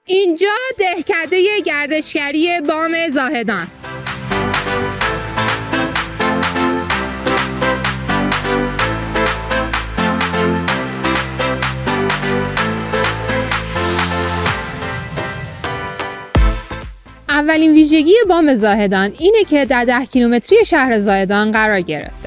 اینجا دهکده گردشگری بام زاهدان. اولین ویژگی بام زاهدان اینه که در 10 کیلومتری شهر زاهدان قرار گرفته.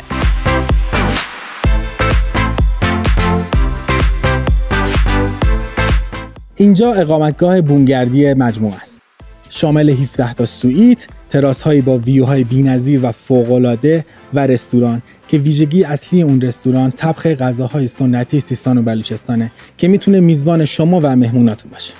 اینجا اقامتگاه بومگردی مجموعه است. شامل 17 تا سوئیت، تراس‌هایی با ویوهای بی‌نظیر و فوق‌العاده و رستوران که ویژگی اصلی اون رستوران طبخ غذاهای سنتی سیستان و بلوچستانه که میتونه میزبان شما و مهموناتون باشه.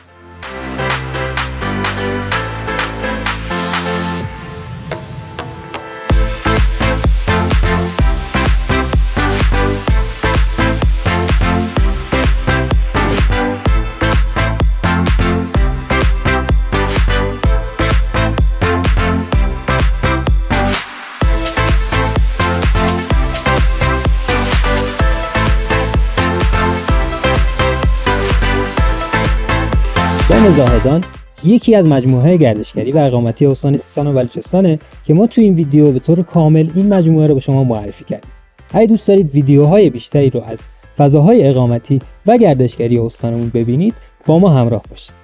بام زاهدان یکی از مجموعه‌های گردشگری و اقامتی استان سیستان و بلوچستانه که ما تو این ویدیو به طور کامل این مجموعه رو به شما معرفی کردیم. اگه دوست دارید ویدیوهای بیشتری رو از فضاهای اقامتی و گردشگری استانمون ببینید، با ما همراه باشید.